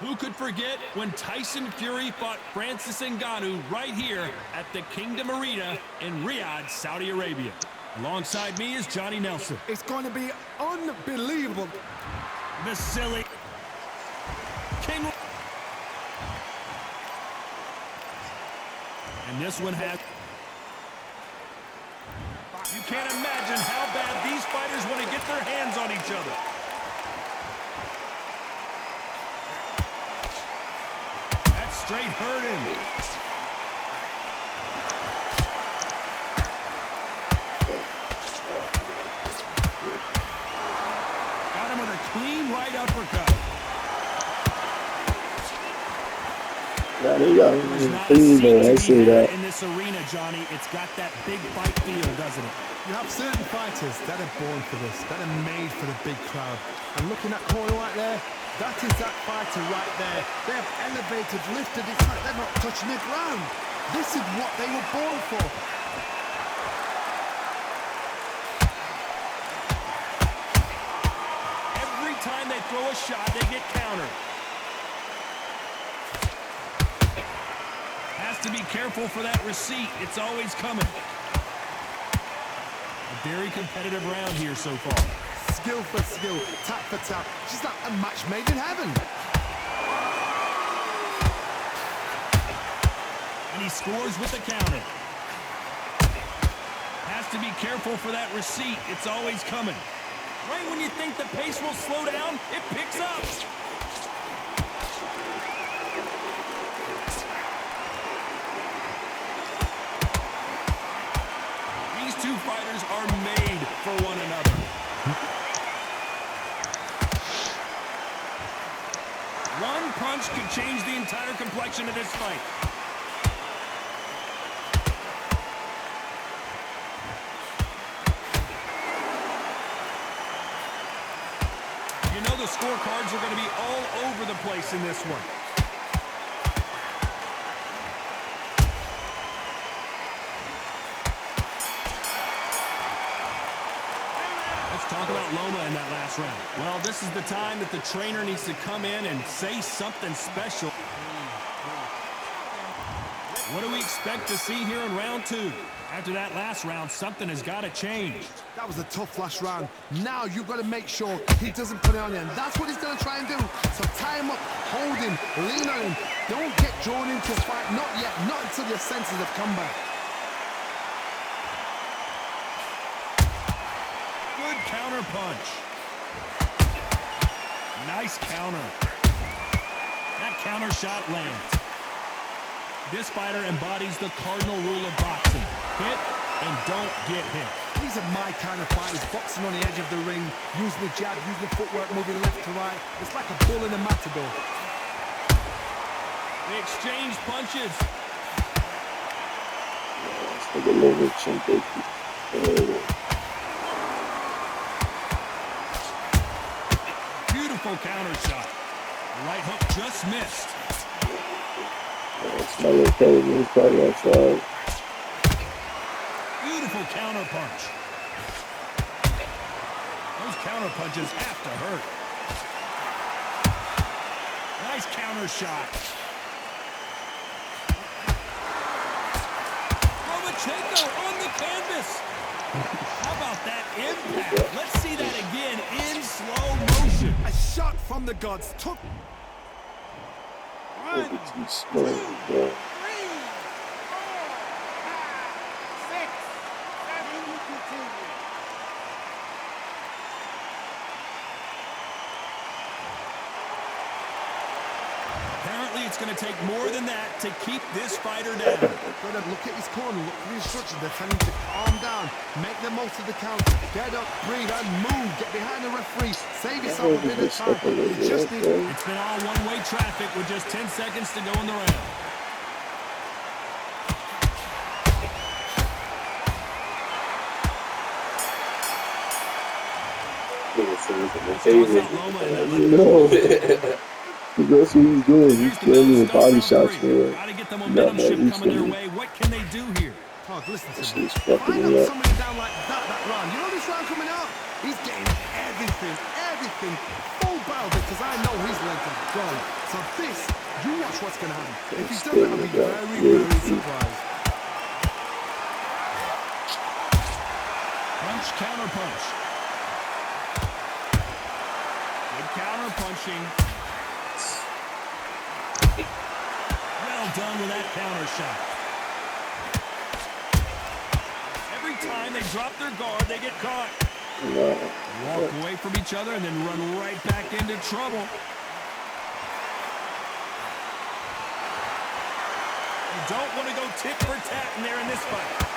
Who could forget when Tyson Fury fought Francis Ngannou right here at the Kingdom Arena in Riyadh, Saudi Arabia? Alongside me is Johnny Nelson. It's going to be unbelievable. Vasily King. And this one has... You can't imagine how bad these fighters want to get their hands on each other. That's straight hurting. Got him with a clean right uppercut. I see that. In this arena, Johnny, it's got that big fight feel, doesn't it? You have certain fighters that are born for this, that are made for the big crowd. And looking at that corner right there, that is that fighter right there. They have elevated, lifted, it's like they're not touching the ground. This is what they were born for. Every time they throw a shot, they get countered. Has to be careful for that receipt. It's always coming. A very competitive round here so far. Skill for skill, tap for tap. Just like a match made in heaven. And he scores with the counter. Has to be careful for that receipt. It's always coming. Right when you think the pace will slow down, it picks up. These two fighters are made for one another. One punch could change the entire complexion of this fight. You know the scorecards are going to be all over the place in this one. Let's talk about Loma in that last round. Well, this is the time that the trainer needs to come in and say something special. What do we expect to see here in round two? After that last round, something has got to change. That was a tough last round. Now you've got to make sure he doesn't put it on you. And that's what he's going to try and do. So tie him up, hold him, lean on him. Don't get drawn into a fight. Not yet. Not until your senses have come back. Good counter punch. Nice counter. That counter shot lands. This fighter embodies the cardinal rule of boxing. Hit and don't get hit. These are my kind of fighters, boxing on the edge of the ring, using the jab, using the footwork, moving left to right. It's like a bull in a matador. They exchange punches. Beautiful counter shot. The right hook just missed. It's my little baby. He's probably outside. Beautiful counter punch. Those counter punches have to hurt. Nice counter shot. Lomachenko on the canvas. How about that impact? Let's see that again in slow motion. A shot from the gods took... 1, 2, 3, 4, 5, 6, 7, 8. Apparently, it's going to take more than that to keep this fighter down. Got to look at his corner, look at the instructions. They're telling him to calm down, make the most of the counter, get up, breathe, and move. Get behind the referee, save yourself a bit of time. It's been all one-way traffic with just 10 seconds to go in the round. No. That's what he's doing. He's killing the body shots for Gotta get the momentum shift coming their way. What can they do here? Oh, listen to He's me. fucking Find it out up. somebody down like that round. You know this round coming up? He's getting everything, full barrel. bell because I know his legs are gone. So this, you watch what's going to happen. If he does Still it, I'll be got very, really very deep. surprised. Punch, counter punch. Good counter punching. Well done with that counter shot. Every time they drop their guard, they get caught. Walk away from each other and then run right back into trouble. You don't want to go tit for tat in there in this fight.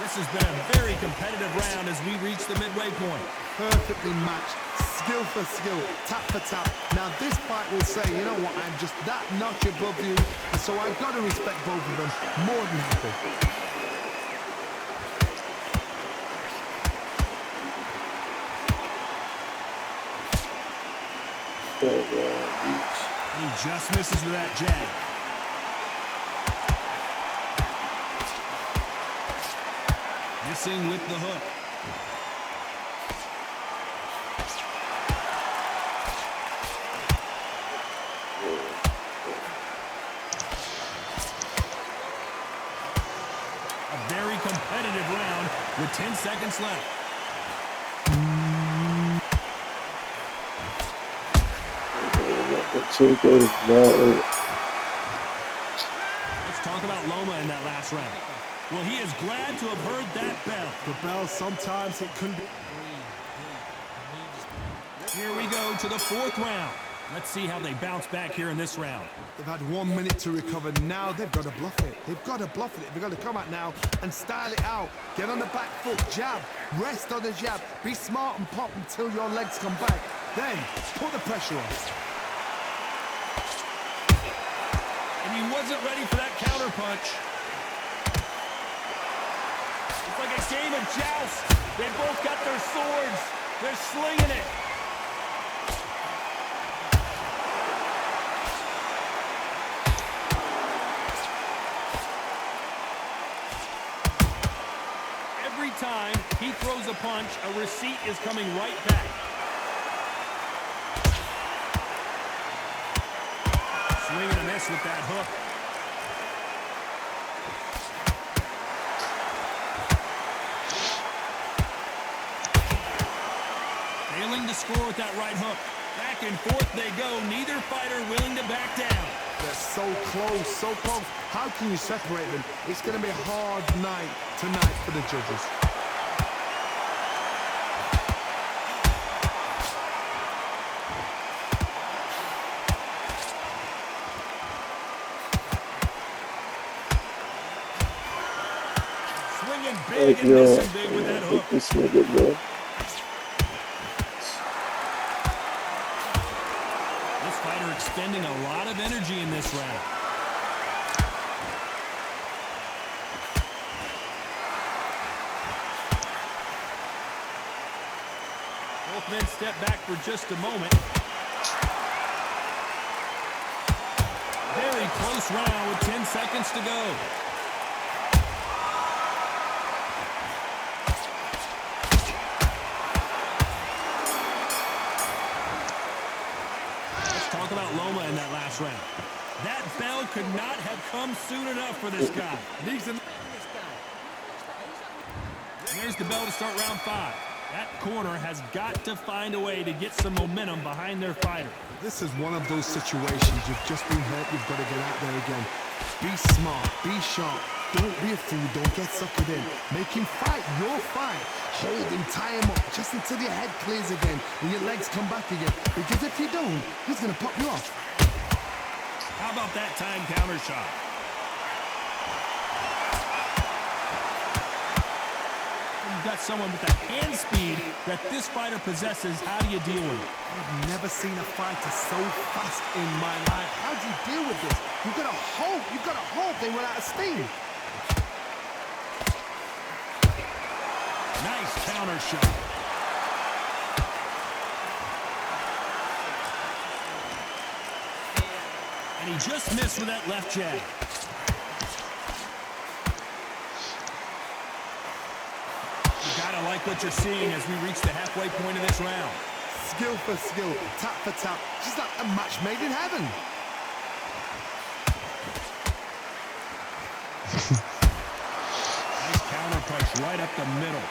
This has been a very competitive round as we reach the midway point. Perfectly matched, skill for skill, tap for tap. Now this fight will say, you know what, I'm just that notch above you, and so I've got to respect both of them. More than happy. He just misses with that jab. Missing with the hook. A very competitive round with 10 seconds left. Let's talk about Loma in that last round. Well, he is glad to have heard that bell. The bell, sometimes it can be... Here we go to the fourth round. Let's see how they bounce back here in this round. They've had 1 minute to recover. Now they've got to bluff it. They've got to bluff it. They've got to come out now and style it out. Get on the back foot, jab, rest on the jab. Be smart and pop until your legs come back. Then put the pressure on. And he wasn't ready for that counter punch. It's like a game of joust. They both got their swords. They're slinging it. Every time he throws a punch, a receipt is coming right back. Swing and a miss with that hook. Failing to score with that right hook. Back and forth they go. Neither fighter willing to back down. They're so close, so close. How can you separate them? It's going to be a hard night tonight for the judges. Swinging big and missing big with that hook. This nigga, bro. This fighter expending a lot of energy in this round. Both men step back for just a moment. Very close round with 10 seconds to go. Talk about Loma in that last round. That bell could not have come soon enough for this guy. There's the bell to start round 5. That corner has got to find a way to get some momentum behind their fighter. This is one of those situations. You've just been hurt. You've got to get out there again. Be smart. Be sharp. Don't be a fool. Don't get suckered in. Make him fight your fight. Hold him, tie him up just until your head clears again and your legs come back again. Because if you don't, he's going to pop you off. How about that time counter shot? You've got someone with the hand speed that this fighter possesses. How do you deal with it? I've never seen a fighter so fast in my life. How do you deal with this? You've got to hope. You've got to hope they run out of steam. Nice counter shot. And he just missed with that left jab. You gotta like what you're seeing as we reach the halfway point of this round. Skill for skill, tap for tap, just like a match made in heaven. Nice counter punch right up the middle.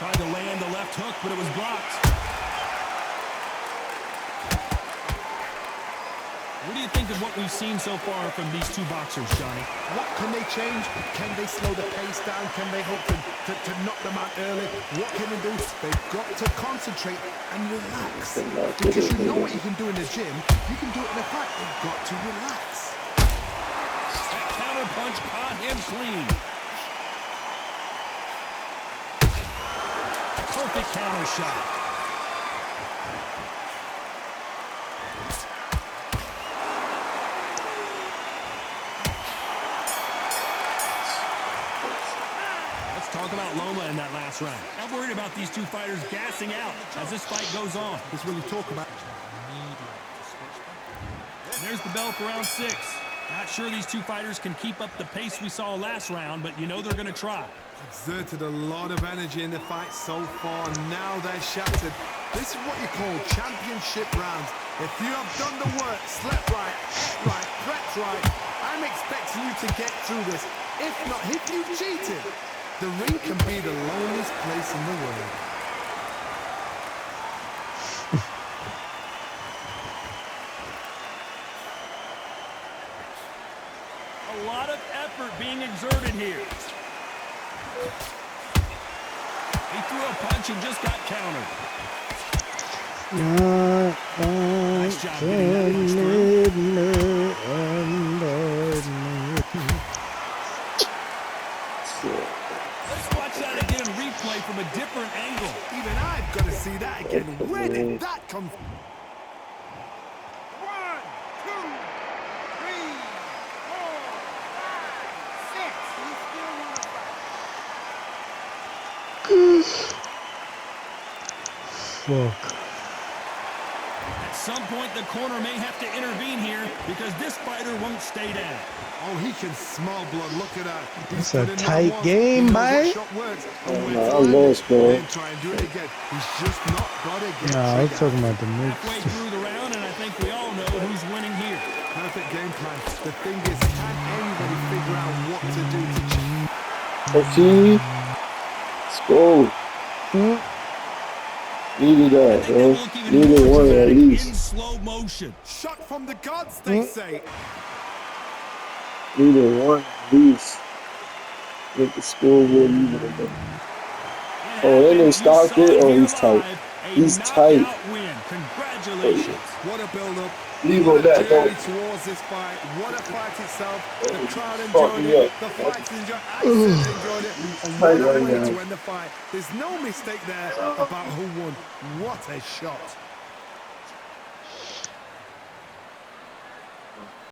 Tried to land the left hook, but it was blocked. What do you think of what we've seen so far from these two boxers, Johnny? What can they change? Can they slow the pace down? Can they hope to knock them out early? What can they do? They've got to concentrate and relax. Because you know what you can do in the gym, you can do it in a fight. They've got to relax. That counter punch caught him clean. Perfect counter shot. Talk about Loma in that last round. I'm worried about these two fighters gassing out as this fight goes on. That's what you talk about. And there's the bell for round 6. Not sure these two fighters can keep up the pace we saw last round, but you know they're going to try. Exerted a lot of energy in the fight so far. Now they're shattered. This is what you call championship rounds. If you have done the work, slept right, ate right, prepped right, I'm expecting you to get through this. If not, if you cheated, the ring can be the loneliest place in the world. A lot of effort being exerted here. He threw a punch and just got countered. Nice job getting that punch through. Let's watch that again and replay from a different angle. Even I've got to see that again. Where did that come from? 1, 2, 3, 4, 5, 6. He's still on the Fuck. At some point, the corner may have to intervene here because this fighter won't stay down. Oh, he can smell blood. Look at that. It's a tight game, mate. I lost, bro. Try and do it again. He's just not got it again. Nah, I'm talking about the Halfway mix. through the round, and I think we all know who's winning here. Perfect game plan. The thing is, can anybody figure out what to do to change? Okay. Let's go. Needed that, bro. Needed one at In least. slow motion. Shot from the gods, they say. Needed one at least. Make the scoreboard even again. Oh, then they stopped it. Oh, he's tight. He's tight. Win. Congratulations. What a build-up. Leave on that, Journey though. towards this fight. What a fight itself. The crowd Fuck enjoyed me it. up. The fight's enjoyed. I enjoyed it. And what a way to end the fight. There's no mistake there about who won. What a shot.